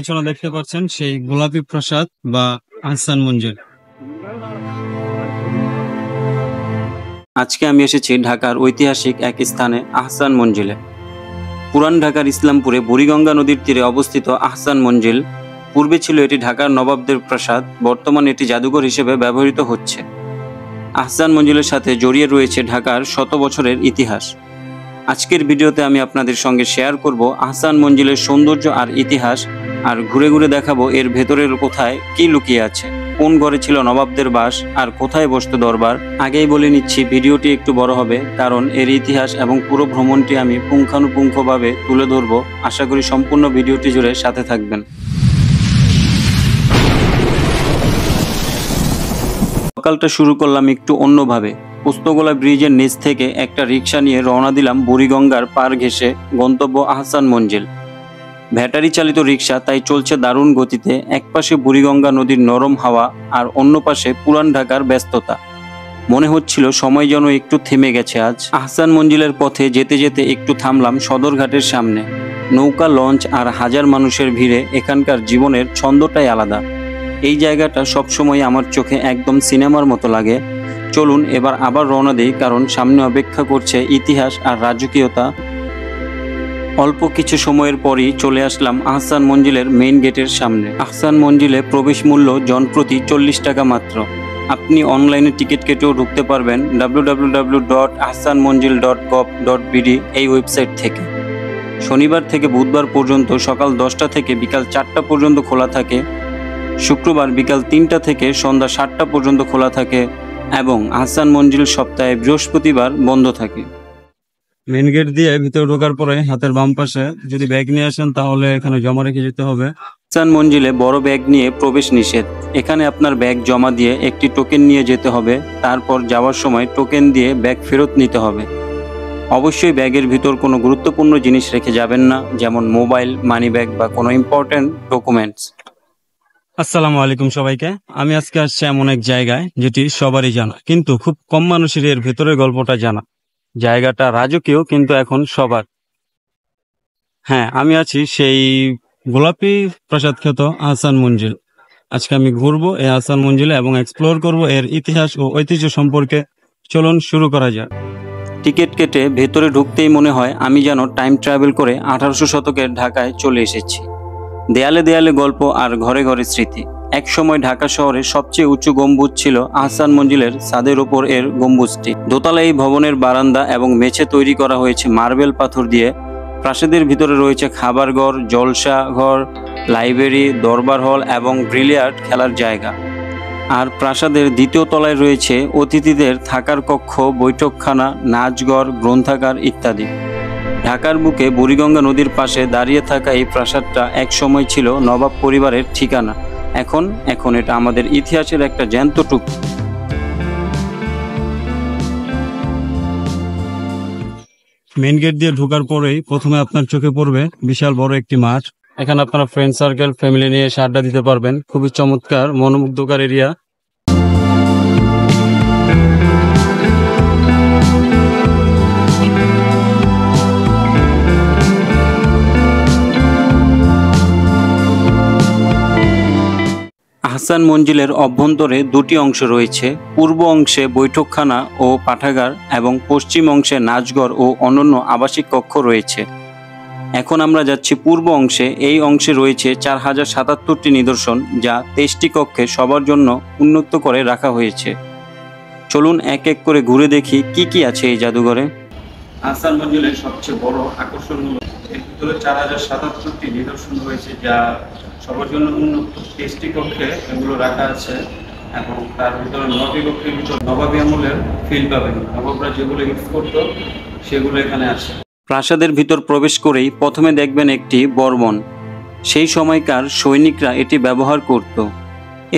পিছনে দেখতে পাচ্ছেন সেই গোলাপি প্রাসাদ বা আহসান মঞ্জিল। আজকে আমি এসেছি ঢাকার ঐতিহাসিক এক স্থানে আহসান মঞ্জিলে। পুরান ঢাকার ইসলামপুরে বুড়িগঙ্গা নদীর তীরে অবস্থিত আহসান মঞ্জিল পূর্বে ছিল এটি ঢাকার নবাবদের প্রাসাদ, বর্তমানে এটি জাদুঘর হিসেবে ব্যবহৃত হচ্ছে। আহসান মঞ্জিলের সাথে জড়িয়ে রয়েছে ঢাকার শত বছরের ইতিহাস। আজকের ভিডিওতে আমি আপনাদের সঙ্গে শেয়ার করব আহসান মঞ্জিলের সৌন্দর্য আর ইতিহাস, আর ঘুরে ঘুরে দেখাবো এর ভেতরের কোথায় কি লুকিয়ে আছে, কোন ঘরে ছিল নবাবদের বাস আর কোথায় বসতো দরবার। আগেই বলে নিচ্ছি ভিডিওটি একটু বড় হবে, কারণ এর ইতিহাস এবং পুরো ভ্রমণটি আমি পুঙ্খানুপুঙ্খভাবে তুলে ধরবো। আশা করি সম্পূর্ণ ভিডিওটি জুড়ে সাথে থাকবেন। সকালটা শুরু করলাম একটু অন্যভাবে। পোস্তগোলা ব্রিজের নিচ থেকে একটা রিক্সা নিয়ে রওনা দিলাম বুড়িগঙ্গার পার ঘেঁষে গন্তব্য আহসান মঞ্জিল। ব্যাটারি চালিত রিক্সা, তাই চলছে দারুণ গতিতে। একপাশে বুড়িগঙ্গা নদীর নরম হাওয়া আর অন্য পাশে পুরান ঢাকার ব্যস্ততা। মনে হচ্ছিল সময় যেন একটু থেমে গেছে আজ। আহসান মঞ্জিলের পথে যেতে যেতে একটু থামলাম সদরঘাটের সামনে। নৌকা, লঞ্চ আর হাজার মানুষের ভিড়ে এখানকার জীবনের ছন্দটাই আলাদা। এই জায়গাটা সবসময় আমার চোখে একদম সিনেমার মতো লাগে। চলুন এবার আবার রওনা দিই, কারণ সামনে অপেক্ষা করছে ইতিহাস আর রাজকীয়তা। অল্প কিছু সময়ের পরই চলে আসলাম আহসান মঞ্জিলের মেইন গেটের সামনে। আহসান মঞ্জিলে প্রবেশ মূল্য জনপ্রতি 40 টাকা মাত্র। আপনি অনলাইনে টিকিট কেটেও ঢুকতে পারবেন www.ahsanmonjil.gov.bd এই ওয়েবসাইট থেকে। শনিবার থেকে বুধবার পর্যন্ত সকাল 10টা থেকে বিকাল 4টা পর্যন্ত খোলা থাকে। শুক্রবার বিকাল 3টা থেকে সন্ধ্যা 7টা পর্যন্ত খোলা থাকে এবং আহসান মঞ্জিল সপ্তাহে বৃহস্পতিবার বন্ধ থাকে। মেন গেট দিয়ে ভিতরে ঢোকার পরে হাতের বাম পাশে যদি ব্যাগ নিয়ে আসেন তাহলে এখানে জমা রেখে যেতে হবে। আহসান মঞ্জিলে বড় ব্যাগ নিয়ে প্রবেশ নিষেধ। এখানে আপনার ব্যাগ জমা দিয়ে একটি টোকেন নিয়ে যেতে হবে। তারপর যাওয়ার সময় টোকেন দিয়ে ব্যাগ ফেরত নিতে হবে। অবশ্যই ব্যাগের ভিতর কোনো গুরুত্বপূর্ণ জিনিস রেখে যাবেন না, যেমন মোবাইল, মানি ব্যাগ বা কোনো ইম্পর্টেন্ট ডকুমেন্টস। আসসালামু আলাইকুম সবাইকে। আমি আজকে আসছি এমন এক জায়গায় যেটি সবারই জানা, কিন্তু খুব কম মানুষের এর ভেতরের গল্পটা জানা। জায়গাটা রাজকীয় কিন্তু এখন সবার। হ্যাঁ, আমি আছি সেই গোলাপি প্রাসাদ খ্যাত আহসান মঞ্জিল। আজকে আমি ঘুরবো এই আহসান মঞ্জিলে এবং এক্সপ্লোর করব এর ইতিহাস ও ঐতিহ্য সম্পর্কে। চলুন শুরু করা যাক। টিকিট কেটে ভেতরে ঢুকতেই মনে হয় আমি যেন টাইম ট্রাভেল করে 1800 শতকের ঢাকায় চলে এসেছি। দেয়ালে দেয়ালে গল্প আর ঘরে ঘরে স্মৃতি। এক সময় ঢাকা শহরের সবচেয়ে উঁচু গম্বুজ ছিল আহসান মঞ্জিলের ছাদের ওপর এর গম্বুজটি। দোতলা এই ভবনের বারান্দা এবং মেঝে তৈরি করা হয়েছে মার্বেল পাথর দিয়ে। প্রাসাদের ভিতরে রয়েছে খাবার ঘর, জলসা ঘর, লাইব্রেরি, দরবার হল এবং বিলিয়ার্ড খেলার জায়গা। আর প্রাসাদের দ্বিতীয় তলায় রয়েছে অতিথিদের থাকার কক্ষ, বৈঠকখানা, নাচঘর, গ্রন্থাগার ইত্যাদি। ঢাকার বুকে বুড়িগঙ্গা নদীর পাশে দাঁড়িয়ে থাকা এই প্রাসাদটা এক সময় ছিল নবাব পরিবারের ঠিকানা। এখন এটা আমাদের ইতিহাসের একটা জ্যান্ত টুকরো। মেন গেট দিয়ে ঢোকার পরেই প্রথমে আপনার চোখে পড়বে বিশাল বড় একটি মাঠ। এখানে আপনারা ফ্রেন্ড সার্কেল, ফ্যামিলি নিয়ে এসে আড্ডা দিতে পারবেন। খুবই চমৎকার, মনোমুগ্ধকর এরিয়া। আহসান মঞ্জিলের অভ্যন্তরে দুটি অংশ রয়েছে। পূর্ব অংশে বৈঠকখানা ও পাঠাগার এবং পশ্চিম অংশে নাচঘর ও অন্যান্য আবাসিক কক্ষ রয়েছে। এখন আমরা যাচ্ছি পূর্ব অংশে। এই অংশে রয়েছে 4077টি নিদর্শন, যা 23টি কক্ষে সবার জন্য উন্মুক্ত করে রাখা হয়েছে। চলুন এক এক করে ঘুরে দেখি কি কি আছে এই জাদুঘরে। আহসান মঞ্জিলের সবচেয়ে বড় আকর্ষণ হলো এর ভিতরে 4077টি নিদর্শন রয়েছে, যা সবার জন্য উন্মুক্ত। 23টি কক্ষে এগুলো রাখা আছে এবং তার ভিতরে 9টি কক্ষের ভিতর নবাবী আমলের ফিল পাবেন। নবাবরা যেগুলো ইউজ করতো সেগুলো এখানে আছে। প্রাসাদের ভিতর প্রবেশ করেই প্রথমে দেখবেন একটি বর্মণ। সেই সময়কার সৈনিকরা এটি ব্যবহার করত।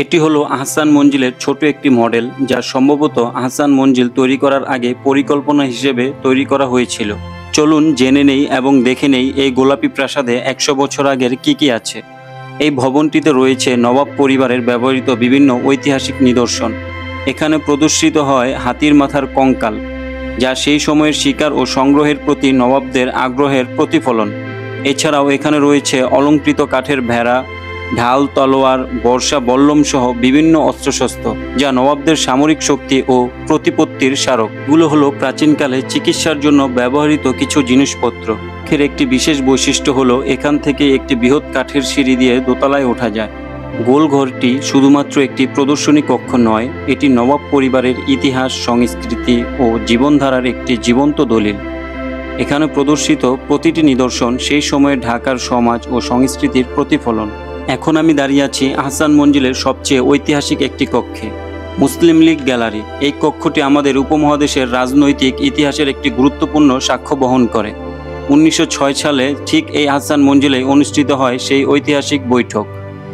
এটি হলো আহসান মঞ্জিলের ছোট একটি মডেল, যা সম্ভবত আহসান মঞ্জিল তৈরি করার আগে পরিকল্পনা হিসেবে তৈরি করা হয়েছিল। চলুন জেনে নেই এবং দেখে নেই এই গোলাপি প্রাসাদে 100 বছর আগের কি আছে। এই ভবনটিতে রয়েছে নবাব পরিবারের ব্যবহৃত বিভিন্ন ঐতিহাসিক নিদর্শন। এখানে প্রদর্শিত হয় হাতির মাথার কঙ্কাল, যা সেই সময়ের শিকার ও সংগ্রহের প্রতি নবাবদের আগ্রহের প্রতিফলন। এছাড়াও এখানে রয়েছে অলংকৃত কাঠের ভেড়া, ঢাল, তলোয়ার, বর্ষা, বল্লম সহ বিভিন্ন অস্ত্রশস্ত্র, যা নবাবদের সামরিক শক্তি ও প্রতিপত্তির স্মারক। এগুলো হলো প্রাচীনকালে চিকিৎসার জন্য ব্যবহৃত কিছু জিনিসপত্র। এর একটি বিশেষ বৈশিষ্ট্য হলো এখান থেকে একটি বৃহৎ কাঠের সিঁড়ি দিয়ে দোতলায় ওঠা যায়। গোল ঘরটি শুধুমাত্র একটি প্রদর্শনী কক্ষ নয়, এটি নবাব পরিবারের ইতিহাস, সংস্কৃতি ও জীবনধারার একটি জীবন্ত দলিল। এখানে প্রদর্শিত প্রতিটি নিদর্শন সেই সময়ের ঢাকার সমাজ ও সংস্কৃতির প্রতিফলন। এখন আমি দাঁড়িয়ে আছি আহসান মঞ্জিলের সবচেয়ে ঐতিহাসিক একটি কক্ষে, মুসলিম লীগ গ্যালারি। এই কক্ষটি আমাদের উপমহাদেশের রাজনৈতিক ইতিহাসের একটি গুরুত্বপূর্ণ সাক্ষ্য বহন করে। 1906 সালে ঠিক এই আহসান মঞ্জিলে অনুষ্ঠিত হয় সেই ঐতিহাসিক বৈঠক।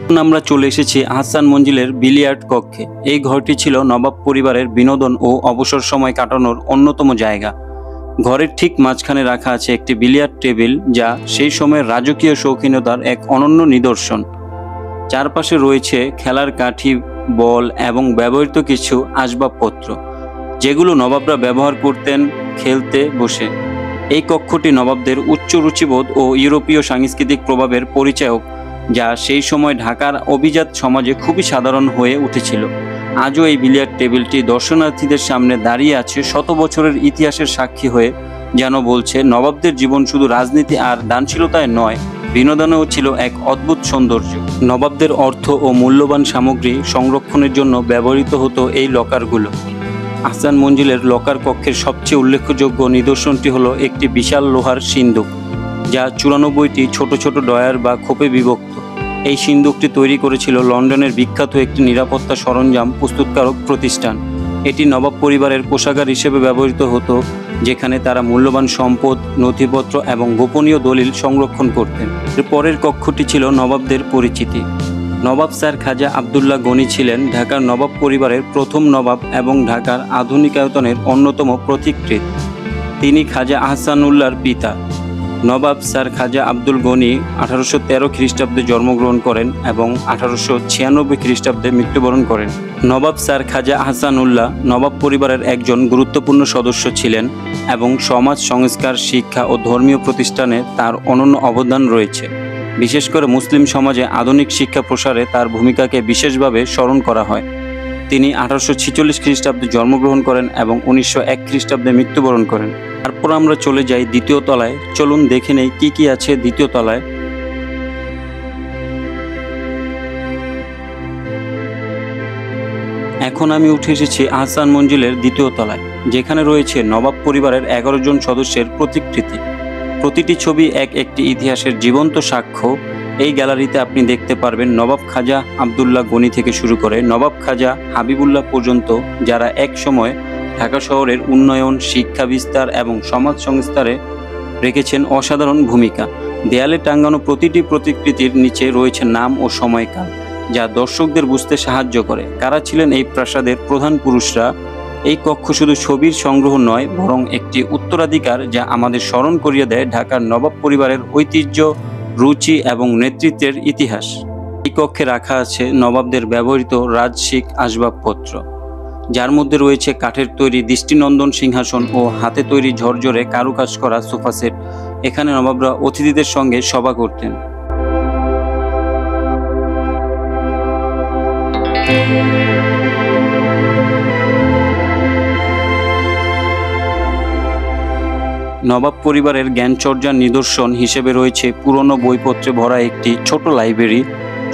এখন আমরা চলে এসেছি আহসান মঞ্জিলের বিলিয়ার্ড কক্ষে। এই ঘরটি ছিল নবাব পরিবারের বিনোদন ও অবসর সময় কাটানোর অন্যতম জায়গা। ঘরের ঠিক মাঝখানে রাখা আছে একটি বিলিয়ার্ড টেবিল, যা সেই সময়ের রাজকীয় শৌখিনতার এক অনন্য নিদর্শন। চারপাশে রয়েছে খেলার কাঠি, বল এবং ব্যবহৃত কিছু আসবাবপত্র, যেগুলো নবাবরা ব্যবহার করতেন খেলতে বসে। এই কক্ষটি নবাবদের উচ্চ রুচিবোধ ও ইউরোপীয় সাংস্কৃতিক প্রভাবের পরিচায়ক, যা সেই সময় ঢাকার অভিজাত সমাজে খুবই সাধারণ হয়ে উঠেছিল। আজও এই বিলিয়ার্ড টেবিলটি দর্শনার্থীদের সামনে দাঁড়িয়ে আছে শত বছরের ইতিহাসের সাক্ষী হয়ে, যেন বলছে নবাবদের জীবন শুধু রাজনীতি আর দানশীলতায় নয়, বিনোদনেও ছিল এক অদ্ভুত সৌন্দর্য। নবাবদের অর্থ ও মূল্যবান সামগ্রী সংরক্ষণের জন্য ব্যবহৃত হতো এই লকারগুলো। আহসান মঞ্জিলের লকার কক্ষের সবচেয়ে উল্লেখযোগ্য নিদর্শনটি হলো একটি বিশাল লোহার সিন্দুক, যা 94টি ছোট ছোট ডয়ার বা খোপে বিভক্ত। এই সিন্দুকটি তৈরি করেছিল লন্ডনের বিখ্যাত একটি নিরাপত্তা সরঞ্জাম প্রস্তুতকারক প্রতিষ্ঠান। এটি নবাব পরিবারের কোষাগার হিসেবে ব্যবহৃত হতো, যেখানে তারা মূল্যবান সম্পদ, নথিপত্র এবং গোপনীয় দলিল সংরক্ষণ করতেন। এর পরের কক্ষটি ছিল নবাবদের পরিচিতি। নবাব স্যার খাজা আবদুল্লাহ গনি ছিলেন ঢাকার নবাব পরিবারের প্রথম নবাব এবং ঢাকার আধুনিকায়তনের অন্যতম পথিকৃৎ। তিনি খাজা আহসানুল্লাহর পিতা। নবাব স্যার খাজা আব্দুল গনি 1813 খ্রিস্টাব্দে জন্মগ্রহণ করেন এবং 1896 খ্রিস্টাব্দে মৃত্যুবরণ করেন। নবাব স্যার খাজা আহসানুল্লাহ নবাব পরিবারের একজন গুরুত্বপূর্ণ সদস্য ছিলেন এবং সমাজ সংস্কার, শিক্ষা ও ধর্মীয় প্রতিষ্ঠানে তার অনন্য অবদান রয়েছে। বিশেষ করে মুসলিম সমাজে আধুনিক শিক্ষা প্রসারে তার ভূমিকাকে বিশেষভাবে স্মরণ করা হয়। তিনি 1846 খ্রিস্টাব্দে জন্মগ্রহণ করেন এবং 1901 খ্রিস্টাব্দে মৃত্যুবরণ করেন। তারপর আমরা চলে যাই দ্বিতীয় তলায়। চলুন দেখে নেই কি কি আছে দ্বিতীয় তলায়। এখন আমি উঠে এসেছি আহসান মঞ্জিলের দ্বিতীয় তলায়, যেখানে রয়েছে নবাব পরিবারের 11 জন সদস্যের প্রতিকৃতি। প্রতিটি ছবি একটি ইতিহাসের জীবন্ত সাক্ষ্য। এই গ্যালারিতে আপনি দেখতে পারবেন নবাব খাজা আবদুল্লাহ গনি থেকে শুরু করে নবাব খাজা হাবিবুল্লাহ পর্যন্ত, যারা এক সময় ঢাকা শহরের উন্নয়ন, শিক্ষা বিস্তার এবং সমাজ সংস্কারে রেখেছেন অসাধারণ ভূমিকা। দেয়ালে টাঙ্গানো প্রতিটি প্রতিকৃতির নিচে রয়েছে নাম ও সময়কাল, যা দর্শকদের বুঝতে সাহায্য করে কারা ছিলেন এই প্রাসাদের প্রধান পুরুষরা। এই কক্ষ শুধু ছবির সংগ্রহ নয়, বরং একটি উত্তরাধিকার, যা আমাদের স্মরণ করিয়ে দেয় ঢাকার নবাব পরিবারের ঐতিহ্য, রুচি এবং নেতৃত্বের ইতিহাস। এই কক্ষে রাখা আছে নবাবদের ব্যবহৃত রাজসিক আসবাবপত্র, যার মধ্যে রয়েছে কাঠের তৈরি দৃষ্টিনন্দন সিংহাসন ও হাতে তৈরি ঝরঝরে কারুকাজ করা সোফা সেট। এখানে নবাবরা অতিথিদের সঙ্গে সভা করতেন। নবাব পরিবারের জ্ঞানচর্চার নিদর্শন হিসেবে রয়েছে পুরনো বইপত্রে ভরা একটি ছোট লাইব্রেরি।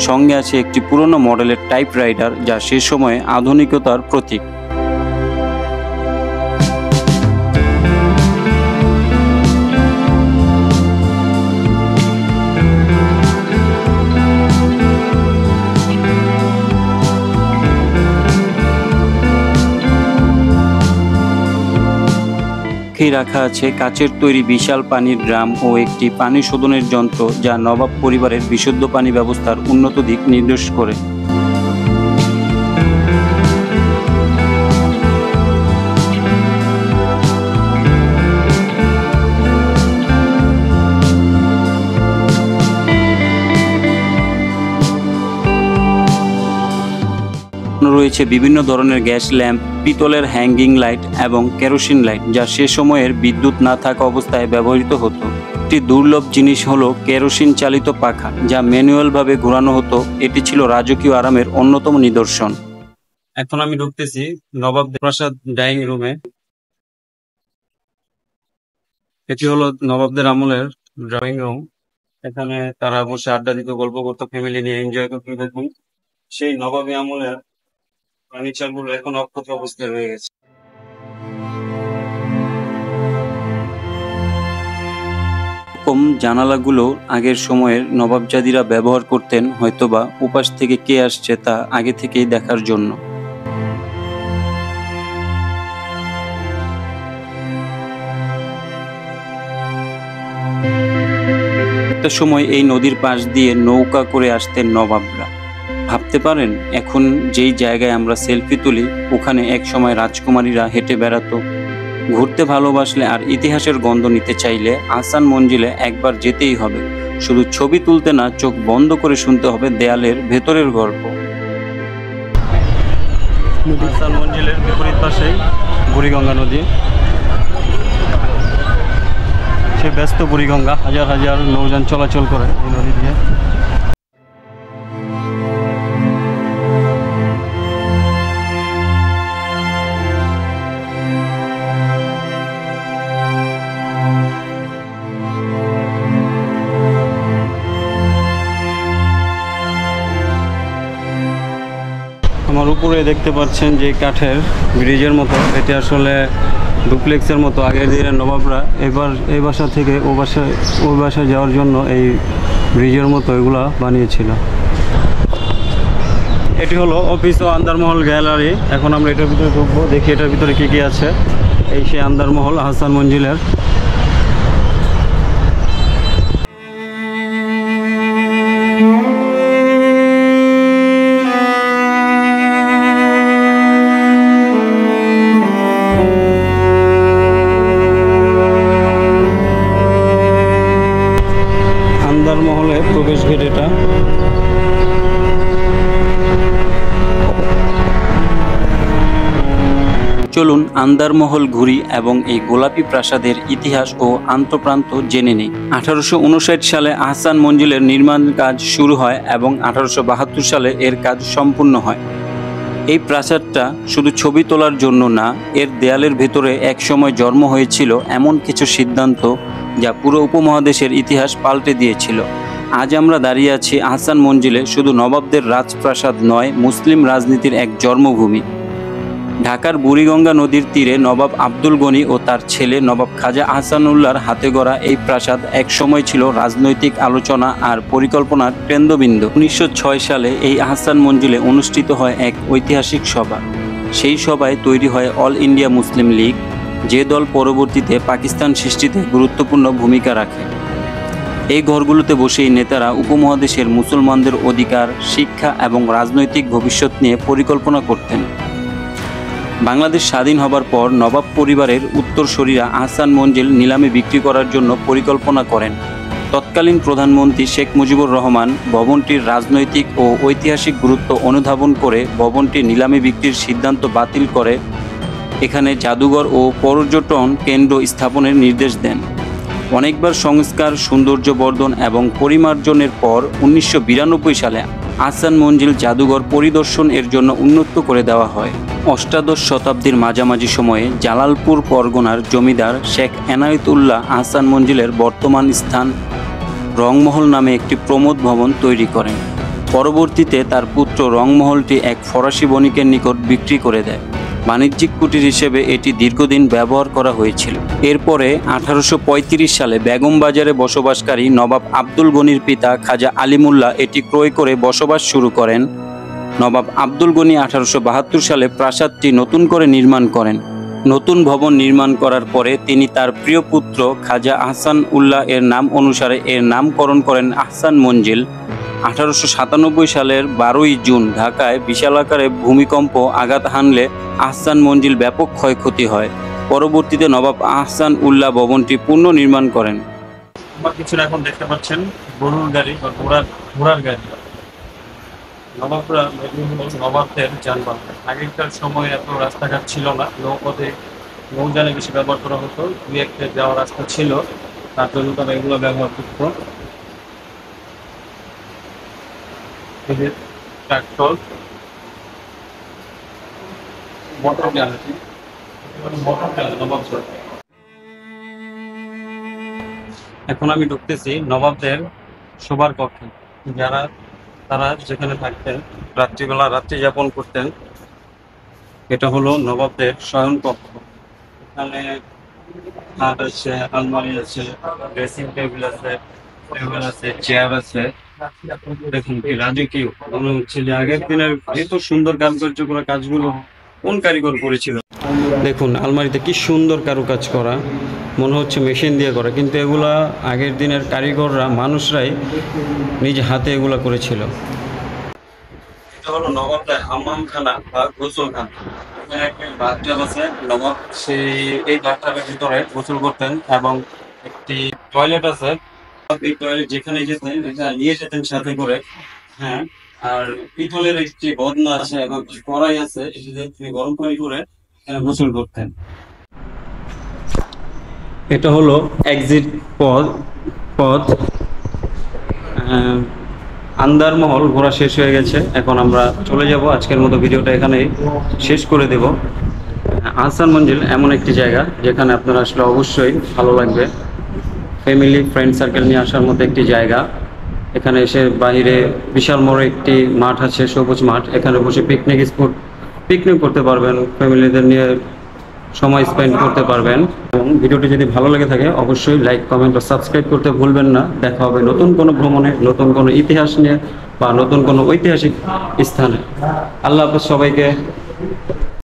সঙ্গে আছে একটি পুরনো মডেলের টাইপরাইটার, যা সে সময়ে আধুনিকতার প্রতীক। রাখা আছে কাচের তৈরি বিশাল পানির ড্রাম ও একটি পানি শোধনের যন্ত্র, যা নবাব পরিবারের বিশুদ্ধ পানি ব্যবস্থার উন্নত দিক নির্দেশ করে। রয়েছে বিভিন্ন ধরনের গ্যাস ল্যাম্প, পিতলের হ্যাঙ্গিং লাইট এবং কেরোসিন লাইট, যা সে সময়ের বিদ্যুৎ না থাকা অবস্থায় ব্যবহৃত হতো। একটি দুর্লভ জিনিস হলো কেরোসিন চালিত পাখা, যা ম্যানুয়াল ভাবে ঘোরানো হতো। এটি ছিল রাজকীয় আরামের অন্যতম নিদর্শন। এখন আমি ঢুকতেছি নবাব প্রাসাদ ডাইনিং রুমে। এটি হলো নবাবদের আমলের ড্রয়িং রুম। এখানে তারা বসে আড্ডা দিত, গল্প করতো, ফ্যামিলি নিয়ে এনজয় করতে দেখুন। সেই নবাবী আমলের ফার্নিচার গুলো এখন অক্ষত অবস্থায় রয়ে গেছে। এরকম জানালাগুলো আগের সময়ের নবাবজাদিরা ব্যবহার করতেন, হয়তোবা উপাস থেকে কে আসছে তা আগে থেকেই দেখার জন্য। একটা সময় এই নদীর পাশ দিয়ে নৌকা করে আসতেন নবাবরা। ভাবতে পারেন এখন যেই জায়গায় আমরা সেলফি তুলি, ওখানে এক সময় রাজকুমারীরা হেঁটে বেড়াতো। ঘুরতে ভালোবাসলে আর ইতিহাসের গন্ধ নিতে চাইলে আহসান মঞ্জিলে একবার যেতেই হবে। শুধু ছবি তুলতে না, চোখ বন্ধ করে শুনতে হবে দেয়ালের ভেতরের গল্প। আহসান মঞ্জিলের বিপরীত পাশেই বুড়িগঙ্গা নদী। সে ব্যস্ত বুড়িগঙ্গা, হাজার হাজার নৌযান চলাচল করে এই নদী দিয়ে। আমার উপরে দেখতে পাচ্ছেন যে কাঠের ব্রিজের মতো, এটি আসলে ডুপ্লেক্সের মতো। আগের দিনের নবাবরা এবার এই বাসা থেকে ওই বাসায় যাওয়ার জন্য এই ব্রিজের মতো এগুলা বানিয়েছিল। এটি হলো অফিস ও আন্দারমহল গ্যালারি। এখন আমরা এটার ভিতরে ঢুকবো, দেখি এটার ভিতরে কি কি আছে। এই সেই আন্দারমহল আহসান মঞ্জিলের। আন্দারমহলের প্রবেশ গেট এটা। চলুন আন্দারমহল ঘুরি এবং এই গোলাপি প্রাসাদের ইতিহাস ও আন্তঃপ্রান্ত জেনে নিই। 1859 সালে আহসান মঞ্জিলের নির্মাণ কাজ শুরু হয় এবং 1872 সালে এর কাজ সম্পূর্ণ হয়। এই প্রাসাদটা শুধু ছবি তোলার জন্য না, এর দেয়ালের ভেতরে একসময় জন্ম হয়েছিল এমন কিছু সিদ্ধান্ত যা পুরো উপমহাদেশের ইতিহাস পাল্টে দিয়েছিল। আজ আমরা দাঁড়িয়ে আছি আহসান মঞ্জিলে, শুধু নবাবদের রাজপ্রাসাদ নয়, মুসলিম রাজনীতির এক জন্মভূমি। ঢাকার বুড়িগঙ্গা নদীর তীরে নবাব আব্দুল গনি ও তার ছেলে নবাব খাজা আহসানুল্লাহর হাতে গড়া এই প্রাসাদ একসময় ছিল রাজনৈতিক আলোচনা আর পরিকল্পনার কেন্দ্রবিন্দু। 1906 সালে এই আহসান মঞ্জিলে অনুষ্ঠিত হয় এক ঐতিহাসিক সভা। সেই সভায় তৈরি হয় অল ইন্ডিয়া মুসলিম লীগ, যে দল পরবর্তীতে পাকিস্তান সৃষ্টিতে গুরুত্বপূর্ণ ভূমিকা রাখে। এই ঘরগুলোতে বসেই নেতারা উপমহাদেশের মুসলমানদের অধিকার, শিক্ষা এবং রাজনৈতিক ভবিষ্যৎ নিয়ে পরিকল্পনা করতেন। বাংলাদেশ স্বাধীন হবার পর নবাব পরিবারের উত্তরসূরিরা আহসান মঞ্জিল নিলামে বিক্রি করার জন্য পরিকল্পনা করেন। তৎকালীন প্রধানমন্ত্রী শেখ মুজিবুর রহমান ভবনটির রাজনৈতিক ও ঐতিহাসিক গুরুত্ব অনুধাবন করে ভবনটি নিলামে বিক্রির সিদ্ধান্ত বাতিল করে এখানে জাদুঘর ও পর্যটন কেন্দ্র স্থাপনের নির্দেশ দেন। অনেকবার সংস্কার, সৌন্দর্য বর্ধন এবং পরিমার্জনের পর 1992 সালে আহসান মঞ্জিল জাদুঘর পরিদর্শন এর জন্য উন্নত করে দেওয়া হয়। অষ্টাদশ শতাব্দীর মাঝামাঝি সময়ে জালালপুর পরগনার জমিদার শেখ এনায়েতুল্লাহ আহসান মঞ্জিলের বর্তমান স্থান রংমহল নামে একটি প্রমোদ ভবন তৈরি করেন। পরবর্তীতে তার পুত্র রংমহলটি এক ফরাসি বণিকের নিকট বিক্রি করে দেয়। বাণিজ্যিক কুটির হিসেবে এটি দীর্ঘদিন ব্যবহার করা হয়েছিল। এরপরে 1835 সালে বেগম বাজারে বসবাসকারী নবাব আব্দুল গনির পিতা খাজা আলিমুল্লাহ এটি ক্রয় করে বসবাস শুরু করেন। নবাব আব্দুল গনি 1872 সালে প্রাসাদটি নতুন করে নির্মাণ করেন। নতুন ভবন নির্মাণ করার পরে তিনি তার প্রিয় পুত্র খাজা আহসান উল্লাহ এর নাম অনুসারে এর নামকরণ করেন আহসান মঞ্জিল। 1897 সালের 12ই জুন ঢাকায় বিশাল আকারে ভূমিকম্প আঘাত হানলে আহসান মঞ্জিল ব্যাপক ক্ষয়ক্ষতি হয়। পরবর্তীতে নবাব আহসান উল্লাহ ভবনটি পুনর্নির্মাণ করেন। আমার পিছনে এখন দেখতে পাচ্ছেন গরুর গাড়ি বা ঘোড়ার গাড়ি। নবাবরা নবাবদের যানবাহন। আগেকার সময় এত রাস্তাঘাট ছিল না, নৌপথে নৌযানে বেশি ব্যবহার করা হতো। দুই একটা যাওয়ার রাস্তা ছিল, তার জন্য তারা এগুলো ব্যবহার করতো। এই যে ট্রাক্টর, মোটর গাড়ি আছে, মোটর গাড়ি নবাব সরকার। এখন আমি ঢুকতেছি নবাবদের শোবার কক্ষে, যারা তারা যেখানে থাকতেন, রাত্রিবেলা রাত্রি যাপন করতেন। এটা হলো নবাবদের শয়ন কক্ষ। এখানে খাট আছে, আলমারি আছে, ড্রেসিং টেবিল আছে, চেয়ার আছে। দেখুন কি রাজকীয়, মনে হচ্ছে যে আগের দিনের এত সুন্দর কারুকার্য করা কাজগুলো কোন কারিগর করেছিল। দেখুন আলমারিতে কি সুন্দর কারুকাজ করা, মনে হচ্ছে মেশিন দিয়ে করা, কিন্তু এগুলা আগের দিনের কারিগররা, মানুষরাই নিজ হাতে এগুলা করেছিল। এটা হলো নবাবদের হাম্মামখানা বা গোসলখানা। এখানে একটি বাথটাব আছে, নবাব সেই এই বাথটাবের ভিতরে গোসল করতেন, এবং একটি টয়লেট আছে। এই টয়লেট যেখানে যেতেন এটা নিয়ে যেতেন সাথে করে। হ্যাঁ, আর পিতলের একটি বদনা আছে এবং কড়াই আছে, এটাতে তিনি গরম পানি করে গোসল করতেন। এটা হলো এক্সিট পথ। আন্দার মহল ঘোরা শেষ হয়ে গেছে, এখন আমরা চলে যাব। আজকের মতো ভিডিওটা এখানেই শেষ করে দেব। আহসান মঞ্জিল এমন একটি জায়গা যেখানে আপনারা আসলে অবশ্যই ভালো লাগবে। ফ্যামিলি ফ্রেন্ড সার্কেল নিয়ে আসার মতো একটি জায়গা। এখানে এসে বাইরে বিশাল বড় একটি মাঠ আছে, সবুজ মাঠ। এখানে বসে পিকনিক করতে পারবেন, ফ্যামিলিদের নিয়ে সময় স্পেন্ড করতে পারবেন। এবং ভিডিওটি যদি ভালো লেগে থাকে অবশ্যই লাইক, কমেন্ট ও সাবস্ক্রাইব করতে ভুলবেন না। দেখা হবে নতুন কোনো ভ্রমণে, নতুন কোনো ইতিহাস নিয়ে, বা নতুন কোনো ঐতিহাসিক স্থানে। আল্লাহ হাফেজ সবাইকে।